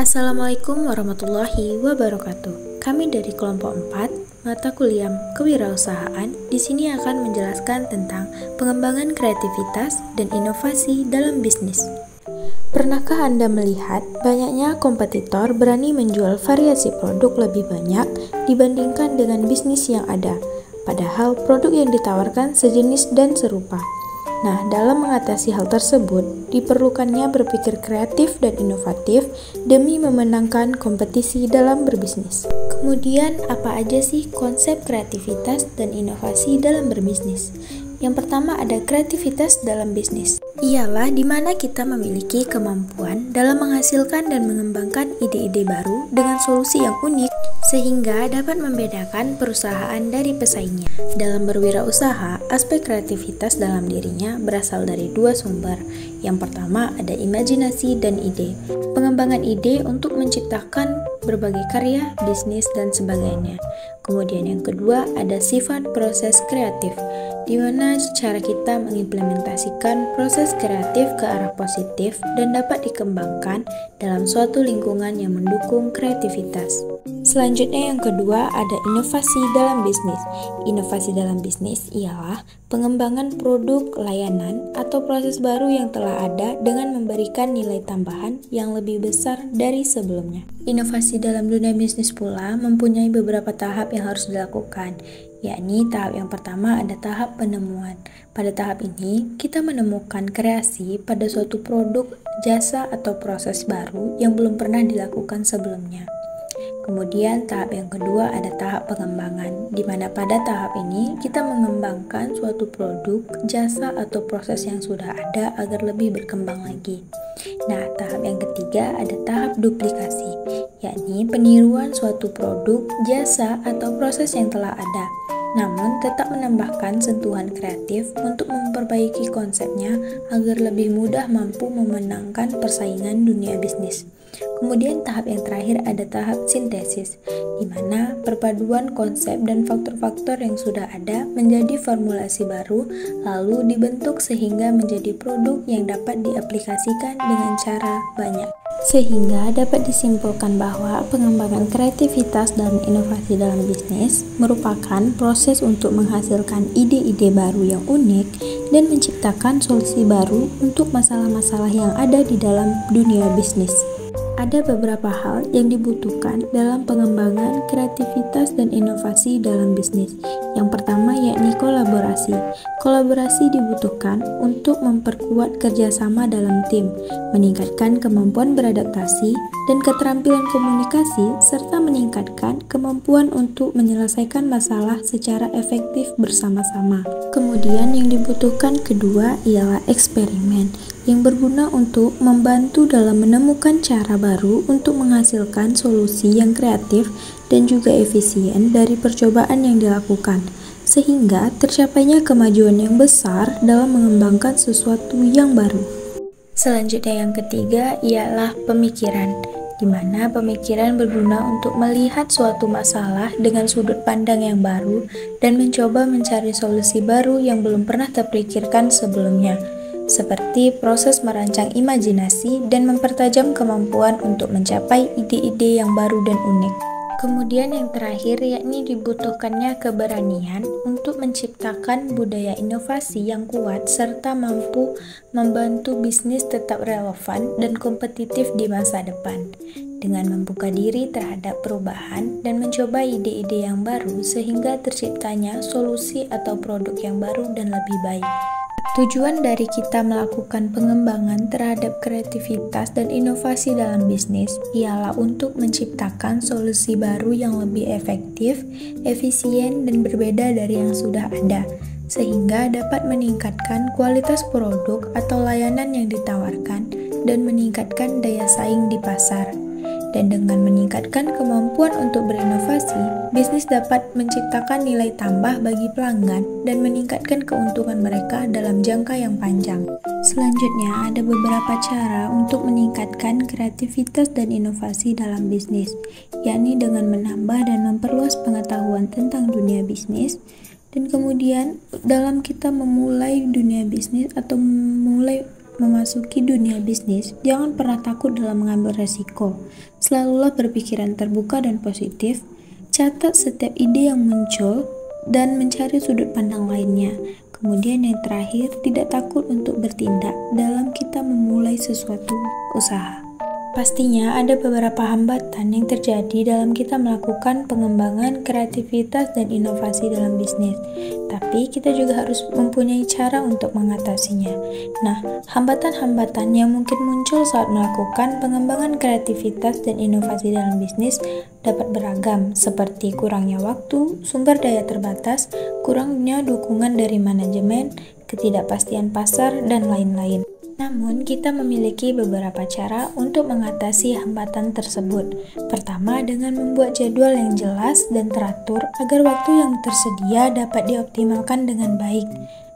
Assalamualaikum warahmatullahi wabarakatuh. Kami dari kelompok 4, mata kuliah kewirausahaan, di sini akan menjelaskan tentang pengembangan kreativitas dan inovasi dalam bisnis. Pernahkah Anda melihat banyaknya kompetitor berani menjual variasi produk lebih banyak dibandingkan dengan bisnis yang ada, padahal produk yang ditawarkan sejenis dan serupa? Nah, dalam mengatasi hal tersebut, diperlukannya berpikir kreatif dan inovatif demi memenangkan kompetisi dalam berbisnis. Kemudian, apa aja sih konsep kreativitas dan inovasi dalam berbisnis? Yang pertama ada kreativitas dalam bisnis. Ialah di mana kita memiliki kemampuan dalam menghasilkan dan mengembangkan ide-ide baru dengan solusi yang unik sehingga dapat membedakan perusahaan dari pesaingnya. Dalam berwirausaha, aspek kreativitas dalam dirinya berasal dari dua sumber. Yang pertama ada imajinasi dan ide. Pengembangan ide untuk menciptakan berbagai karya, bisnis, dan sebagainya. Kemudian yang kedua ada sifat proses kreatif, di mana cara kita mengimplementasikan proses kreatif ke arah positif dan dapat dikembangkan dalam suatu lingkungan yang mendukung kreativitas. Selanjutnya yang kedua ada inovasi dalam bisnis. Inovasi dalam bisnis ialah pengembangan produk, layanan, atau proses baru yang telah ada dengan memberikan nilai tambahan yang lebih besar dari sebelumnya. Inovasi dalam dunia bisnis pula mempunyai beberapa tahap yang harus dilakukan, yakni tahap yang pertama ada tahap penemuan. Pada tahap ini, kita menemukan kreasi pada suatu produk, jasa, atau proses baru yang belum pernah dilakukan sebelumnya. Kemudian tahap yang kedua ada tahap pengembangan, di mana pada tahap ini kita mengembangkan suatu produk, jasa, atau proses yang sudah ada agar lebih berkembang lagi. Nah, tahap yang ketiga ada tahap duplikasi, yakni peniruan suatu produk, jasa, atau proses yang telah ada, namun tetap menambahkan sentuhan kreatif untuk memperbaiki konsepnya agar lebih mudah mampu memenangkan persaingan dunia bisnis. Kemudian tahap yang terakhir ada tahap sintesis, di mana perpaduan konsep dan faktor-faktor yang sudah ada menjadi formulasi baru, lalu dibentuk sehingga menjadi produk yang dapat diaplikasikan dengan cara banyak. Sehingga dapat disimpulkan bahwa pengembangan kreativitas dan inovasi dalam bisnis merupakan proses untuk menghasilkan ide-ide baru yang unik dan menciptakan solusi baru untuk masalah-masalah yang ada di dalam dunia bisnis. Ada beberapa hal yang dibutuhkan dalam pengembangan kreativitas dan inovasi dalam bisnis. Yang pertama yakni kolaborasi. Kolaborasi dibutuhkan untuk memperkuat kerjasama dalam tim, meningkatkan kemampuan beradaptasi dan keterampilan komunikasi, serta meningkatkan kemampuan untuk menyelesaikan masalah secara efektif bersama-sama. Kemudian yang dibutuhkan kedua ialah eksperimen, yang berguna untuk membantu dalam menemukan cara baru untuk menghasilkan solusi yang kreatif dan juga efisien dari percobaan yang dilakukan, sehingga tercapainya kemajuan yang besar dalam mengembangkan sesuatu yang baru. Selanjutnya yang ketiga ialah pemikiran, di mana pemikiran berguna untuk melihat suatu masalah dengan sudut pandang yang baru dan mencoba mencari solusi baru yang belum pernah terpikirkan sebelumnya, seperti proses merancang imajinasi dan mempertajam kemampuan untuk mencapai ide-ide yang baru dan unik. Kemudian yang terakhir yakni dibutuhkannya keberanian untuk menciptakan budaya inovasi yang kuat serta mampu membantu bisnis tetap relevan dan kompetitif di masa depan, dengan membuka diri terhadap perubahan dan mencoba ide-ide yang baru sehingga terciptanya solusi atau produk yang baru dan lebih baik. Tujuan dari kita melakukan pengembangan terhadap kreativitas dan inovasi dalam bisnis ialah untuk menciptakan solusi baru yang lebih efektif, efisien, dan berbeda dari yang sudah ada, sehingga dapat meningkatkan kualitas produk atau layanan yang ditawarkan dan meningkatkan daya saing di pasar. Dan dengan meningkatkan kemampuan untuk berinovasi, bisnis dapat menciptakan nilai tambah bagi pelanggan dan meningkatkan keuntungan mereka dalam jangka yang panjang. Selanjutnya, ada beberapa cara untuk meningkatkan kreativitas dan inovasi dalam bisnis, yakni dengan menambah dan memperluas pengetahuan tentang dunia bisnis, dan kemudian dalam kita memulai dunia bisnis atau memulai memasuki dunia bisnis, jangan pernah takut dalam mengambil resiko. Selalulah berpikiran terbuka dan positif, catat setiap ide yang muncul, dan mencari sudut pandang lainnya. Kemudian yang terakhir, tidak takut untuk bertindak dalam kita memulai sesuatu usaha. Pastinya ada beberapa hambatan yang terjadi dalam kita melakukan pengembangan kreativitas dan inovasi dalam bisnis. Tapi kita juga harus mempunyai cara untuk mengatasinya. Nah, hambatan-hambatan yang mungkin muncul saat melakukan pengembangan kreativitas dan inovasi dalam bisnis dapat beragam, seperti kurangnya waktu, sumber daya terbatas, kurangnya dukungan dari manajemen, ketidakpastian pasar, dan lain-lain. Namun, kita memiliki beberapa cara untuk mengatasi hambatan tersebut. Pertama, dengan membuat jadwal yang jelas dan teratur agar waktu yang tersedia dapat dioptimalkan dengan baik.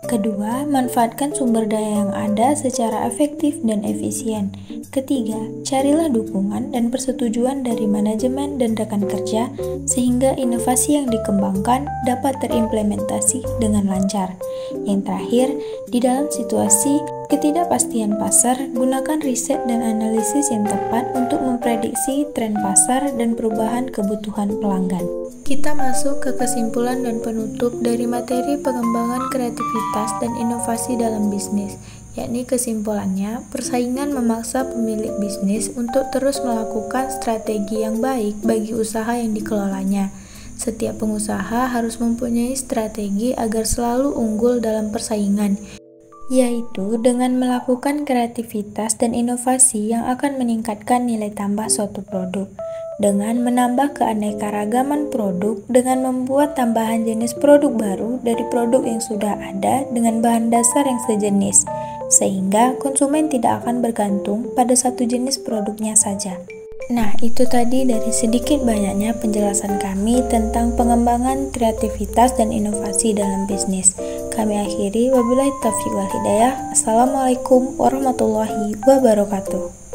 Kedua, manfaatkan sumber daya yang ada secara efektif dan efisien. Ketiga, carilah dukungan dan persetujuan dari manajemen dan rekan kerja sehingga inovasi yang dikembangkan dapat terimplementasi dengan lancar. Yang terakhir, di dalam situasi ketidakpastian pasar, gunakan riset dan analisis yang tepat untuk memprediksi tren pasar dan perubahan kebutuhan pelanggan. Kita masuk ke kesimpulan dan penutup dari materi pengembangan kreativitas dan inovasi dalam bisnis, yakni kesimpulannya, persaingan memaksa pemilik bisnis untuk terus melakukan strategi yang baik bagi usaha yang dikelolanya. Setiap pengusaha harus mempunyai strategi agar selalu unggul dalam persaingan, yaitu dengan melakukan kreativitas dan inovasi yang akan meningkatkan nilai tambah suatu produk, dengan menambah keanekaragaman produk, dengan membuat tambahan jenis produk baru dari produk yang sudah ada dengan bahan dasar yang sejenis, sehingga konsumen tidak akan bergantung pada satu jenis produknya saja. Nah, itu tadi dari sedikit banyaknya penjelasan kami tentang pengembangan kreativitas dan inovasi dalam bisnis. Kami akhiri, wabillahi taufiq wal hidayah. Assalamualaikum warahmatullahi wabarakatuh.